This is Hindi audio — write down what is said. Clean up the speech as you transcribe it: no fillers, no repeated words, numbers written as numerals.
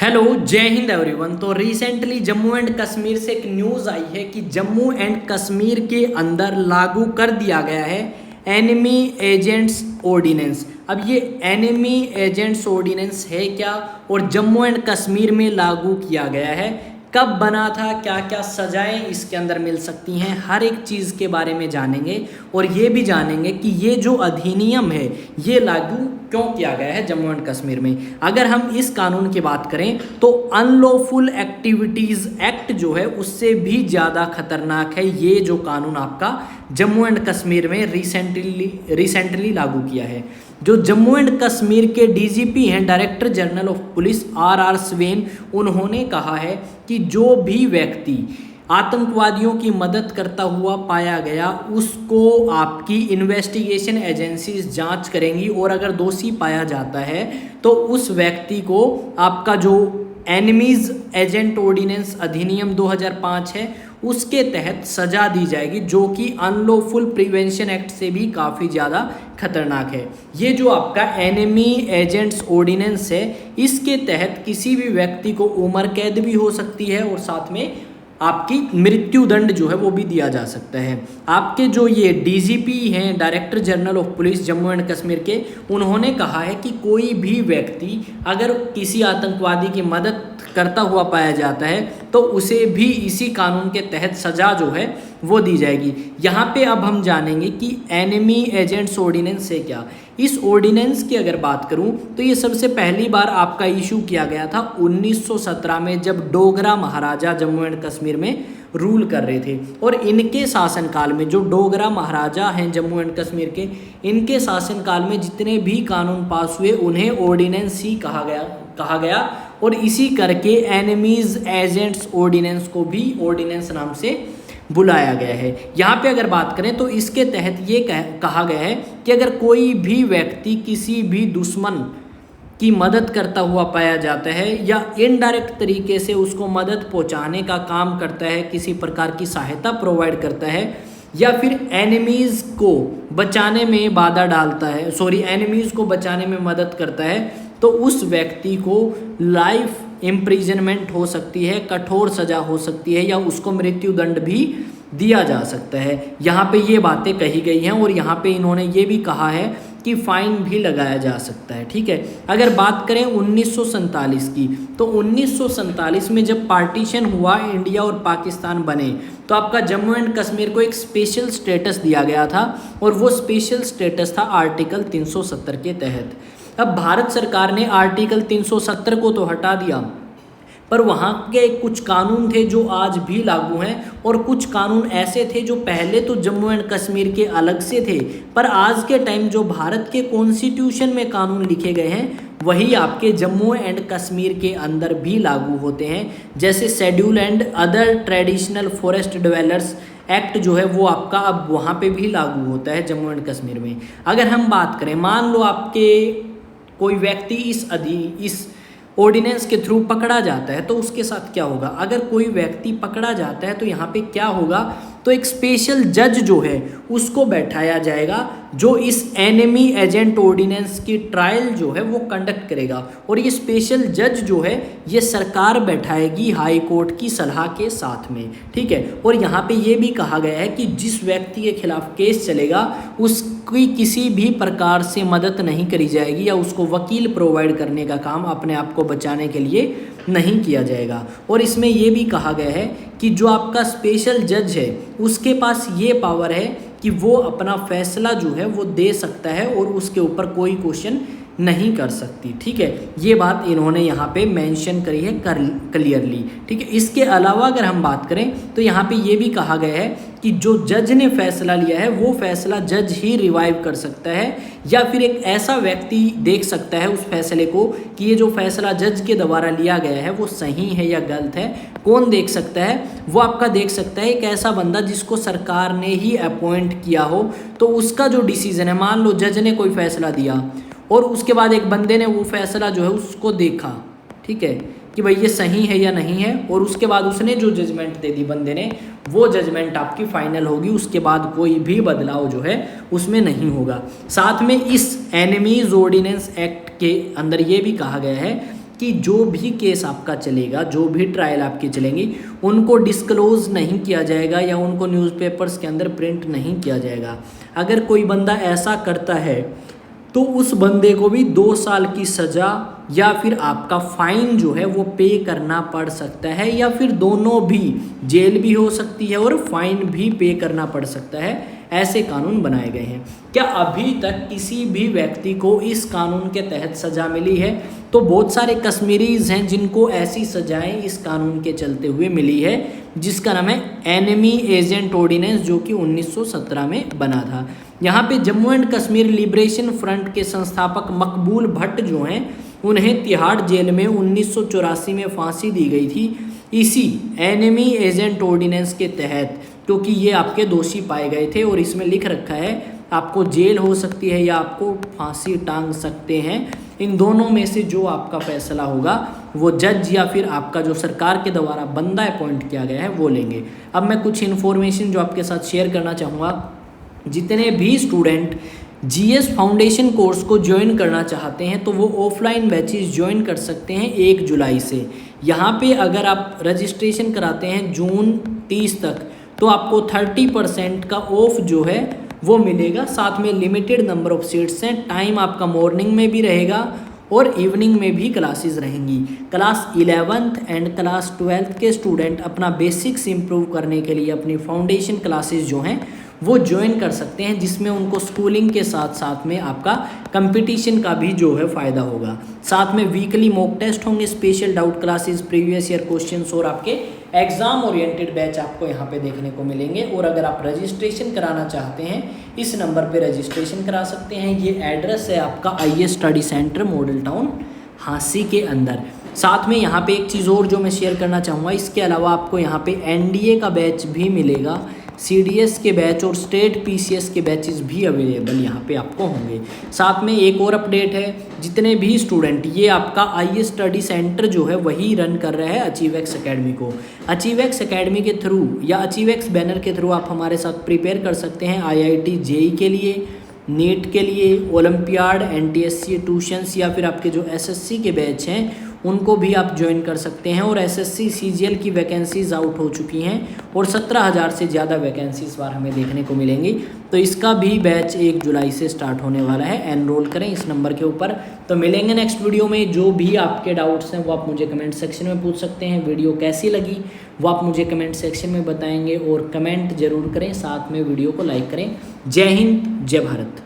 हेलो, जय हिंद एवरीवन। तो रिसेंटली जम्मू एंड कश्मीर से एक न्यूज़ आई है कि जम्मू एंड कश्मीर के अंदर लागू कर दिया गया है एनिमी एजेंट्स ऑर्डिनेंस। अब ये एनिमी एजेंट्स ऑर्डिनेंस है क्या और जम्मू एंड कश्मीर में लागू किया गया है, कब बना था, क्या क्या सजाएं इसके अंदर मिल सकती हैं, हर एक चीज़ के बारे में जानेंगे। और ये भी जानेंगे कि ये जो अधिनियम है ये लागू क्यों किया गया है जम्मू एंड कश्मीर में। अगर हम इस कानून की बात करें तो अनलॉफुल एक्टिविटीज़ एक्ट जो है उससे भी ज़्यादा खतरनाक है ये जो कानून आपका जम्मू एंड कश्मीर में रिसेंटली लागू किया है। जो जम्मू एंड कश्मीर के डीजीपी हैं, director general of police R Swain, उन्होंने कहा है कि जो भी व्यक्ति आतंकवादियों की मदद करता हुआ पाया गया उसको आपकी इन्वेस्टिगेशन एजेंसीज जांच करेंगी और अगर दोषी पाया जाता है तो उस व्यक्ति को आपका जो एनिमीज एजेंट ऑर्डिनेंस अधिनियम 2005 है उसके तहत सजा दी जाएगी, जो कि अनलॉफुल प्रिवेंशन एक्ट से भी काफ़ी ज़्यादा खतरनाक है। ये जो आपका एनिमी एजेंट्स ऑर्डिनेंस है इसके तहत किसी भी व्यक्ति को उम्र कैद भी हो सकती है और साथ में आपकी मृत्यु दंड जो है वो भी दिया जा सकता है। आपके जो ये डीजीपी हैं, director general of police Jammu and Kashmir के, उन्होंने कहा है कि कोई भी व्यक्ति अगर किसी आतंकवादी की मदद करता हुआ पाया जाता है तो उसे भी इसी कानून के तहत सजा जो है वो दी जाएगी। यहाँ पे अब हम जानेंगे कि एनिमी एजेंट्स ऑर्डिनेंस है क्या। इस ऑर्डिनेंस की अगर बात करूं तो ये सबसे पहली बार आपका इशू किया गया था 1917 में, जब डोगरा महाराजा जम्मू एंड कश्मीर में रूल कर रहे थे। और इनके शासनकाल में जो डोगरा महाराजा हैं जम्मू एंड कश्मीर के, इनके शासनकाल में जितने भी कानून पास हुए उन्हें ऑर्डिनेंस ही कहा गया और इसी करके एनिमीज एजेंट्स ऑर्डिनेंस को भी ऑर्डिनेंस नाम से बुलाया गया है। यहाँ पे अगर बात करें तो इसके तहत ये कहा गया है कि अगर कोई भी व्यक्ति किसी भी दुश्मन की मदद करता हुआ पाया जाता है या इनडायरेक्ट तरीके से उसको मदद पहुँचाने का काम करता है, किसी प्रकार की सहायता प्रोवाइड करता है या फिर एनिमीज़ को बचाने में बाधा डालता है, एनिमीज़ को बचाने में मदद करता है, तो उस व्यक्ति को लाइफ इम्प्रिजनमेंट हो सकती है, कठोर सज़ा हो सकती है या उसको मृत्यु दंड भी दिया जा सकता है। यहाँ पे ये बातें कही गई हैं और यहाँ पे इन्होंने ये भी कहा है कि फ़ाइन भी लगाया जा सकता है। ठीक है, अगर बात करें 1947 की तो 1947 में जब पार्टीशन हुआ, इंडिया और पाकिस्तान बने, तो आपका जम्मू एंड कश्मीर को एक स्पेशल स्टेटस दिया गया था और वो स्पेशल स्टेटस था आर्टिकल 370 के तहत। अब भारत सरकार ने आर्टिकल 370 को तो हटा दिया, पर वहाँ के कुछ कानून थे जो आज भी लागू हैं और कुछ कानून ऐसे थे जो पहले तो जम्मू एंड कश्मीर के अलग से थे, पर आज के टाइम जो भारत के कॉन्स्टिट्यूशन में कानून लिखे गए हैं वही आपके जम्मू एंड कश्मीर के अंदर भी लागू होते हैं। जैसे schedule and other traditional forest developers act जो है वो आपका अब वहाँ पे भी लागू होता है जम्मू एंड कश्मीर में। अगर हम बात करें, मान लो आपके कोई व्यक्ति इस ऑर्डिनेंस के थ्रू पकड़ा जाता है तो उसके साथ क्या होगा। अगर कोई व्यक्ति पकड़ा जाता है तो यहाँ पे क्या होगा, तो एक स्पेशल जज जो है उसको बैठाया जाएगा जो इस एनिमी एजेंट ऑर्डिनेंस की ट्रायल जो है वो कंडक्ट करेगा। और ये स्पेशल जज जो है ये सरकार बैठाएगी हाई कोर्ट की सलाह के साथ में। ठीक है, और यहाँ पे ये भी कहा गया है कि जिस व्यक्ति के खिलाफ केस चलेगा उसकी किसी भी प्रकार से मदद नहीं करी जाएगी या उसको वकील प्रोवाइड करने का काम अपने आप को बचाने के लिए नहीं किया जाएगा। और इसमें यह भी कहा गया है कि जो आपका स्पेशल जज है उसके पास ये पावर है कि वो अपना फैसला जो है वो दे सकता है और उसके ऊपर कोई क्वेश्चन नहीं कर सकती। ठीक है, ये बात इन्होंने यहाँ पे मेंशन करी है क्लियरली। ठीक है, इसके अलावा अगर हम बात करें तो यहाँ पे ये भी कहा गया है कि जो जज ने फैसला लिया है वो फैसला जज ही रिवाइव कर सकता है या फिर एक ऐसा व्यक्ति देख सकता है उस फैसले को कि ये जो फैसला जज के द्वारा लिया गया है वो सही है या गलत है। कौन देख सकता है, वो आपका देख सकता है एक ऐसा बंदा जिसको सरकार ने ही अपॉइंट किया हो, तो उसका जो डिसीजन है, मान लो जज ने कोई फैसला दिया और उसके बाद एक बंदे ने वो फैसला जो है उसको देखा, ठीक है, कि भाई ये सही है या नहीं है, और उसके बाद उसने जो जजमेंट दे दी बंदे ने, वो जजमेंट आपकी फाइनल होगी। उसके बाद कोई भी बदलाव जो है उसमें नहीं होगा। साथ में इस एनिमीज ऑर्डिनेंस एक्ट के अंदर ये भी कहा गया है कि जो भी केस आपका चलेगा, जो भी ट्रायल आपकी चलेंगी, उनको डिस्क्लोज नहीं किया जाएगा या उनको न्यूज़पेपर्स के अंदर प्रिंट नहीं किया जाएगा। अगर कोई बंदा ऐसा करता है तो उस बंदे को भी 2 साल की सज़ा या फिर आपका फाइन जो है वो पे करना पड़ सकता है, या फिर दोनों भी, जेल भी हो सकती है और फाइन भी पे करना पड़ सकता है। ऐसे कानून बनाए गए हैं। क्या अभी तक किसी भी व्यक्ति को इस कानून के तहत सज़ा मिली है? तो बहुत सारे कश्मीरीज हैं जिनको ऐसी सज़ाएं इस कानून के चलते हुए मिली है, जिसका नाम है एनिमी एजेंट ऑर्डिनेंस, जो कि 1917 में बना था। यहाँ पे Jammu and Kashmir liberation front के संस्थापक मकबूल भट्ट जो हैं, उन्हें तिहाड़ जेल में 1984 में फांसी दी गई थी इसी एनिमी एजेंट ऑर्डिनेंस के तहत, क्योंकि ये आपके दोषी पाए गए थे। और इसमें लिख रखा है आपको जेल हो सकती है या आपको फांसी टांग सकते हैं। इन दोनों में से जो आपका फैसला होगा वो जज या फिर आपका जो सरकार के द्वारा बंदा अपॉइंट किया गया है वो लेंगे। अब मैं कुछ इन्फॉर्मेशन जो आपके साथ शेयर करना चाहूँगा। जितने भी स्टूडेंट जीएस फाउंडेशन कोर्स को ज्वाइन करना चाहते हैं तो वो ऑफलाइन बैचेस ज्वाइन कर सकते हैं 1 जुलाई से। यहाँ पे अगर आप रजिस्ट्रेशन कराते हैं जून 30 तक तो आपको 30% का ऑफ जो है वो मिलेगा। साथ में लिमिटेड नंबर ऑफ सीट्स हैं। टाइम आपका मॉर्निंग में भी रहेगा और इवनिंग में भी क्लासेस रहेंगी। Class 11th and class 12th के स्टूडेंट अपना बेसिक्स इंप्रूव करने के लिए अपनी फाउंडेशन क्लासेस जो हैं वो ज्वाइन कर सकते हैं, जिसमें उनको स्कूलिंग के साथ साथ में आपका कंपटीशन का भी जो है फ़ायदा होगा। साथ में वीकली मॉक टेस्ट होंगे, special doubt classes, previous year questions और आपके एग्जाम ओरिएंटेड बैच आपको यहाँ पे देखने को मिलेंगे। और अगर आप रजिस्ट्रेशन कराना चाहते हैं इस नंबर पे रजिस्ट्रेशन करा सकते हैं। ये एड्रेस है आपका IAS study centre model town Hansi के अंदर। साथ में यहाँ पे एक चीज़ और जो मैं शेयर करना चाहूँगा, इसके अलावा आपको यहाँ पे NDA का बैच भी मिलेगा, CDS के बैच और स्टेट PCS के बैचेस भी अवेलेबल यहाँ पे आपको होंगे। साथ में एक और अपडेट है, जितने भी स्टूडेंट, ये आपका IAS स्टडी सेंटर जो है वही रन कर रहा है अचीवएक्स एकेडमी को। अचीवएक्स एकेडमी के थ्रू या अचीवएक्स बैनर के थ्रू आप हमारे साथ प्रिपेयर कर सकते हैं IIT JEE के लिए, नीट के लिए, ओलंपियाड, NTSC ट्यूशन्स या फिर आपके जो SSC के बैच हैं उनको भी आप ज्वाइन कर सकते हैं। और SSC CGL की वैकेंसीज आउट हो चुकी हैं और 17,000 से ज़्यादा वैकेंसी इस बार हमें देखने को मिलेंगी। तो इसका भी बैच 1 जुलाई से स्टार्ट होने वाला है। एनरोल करें इस नंबर के ऊपर। तो मिलेंगे नेक्स्ट वीडियो में। जो भी आपके डाउट्स हैं वो आप मुझे कमेंट सेक्शन में पूछ सकते हैं। वीडियो कैसी लगी वो आप मुझे कमेंट सेक्शन में बताएंगे और कमेंट जरूर करें, साथ में वीडियो को लाइक करें। जय हिंद, जय भारत।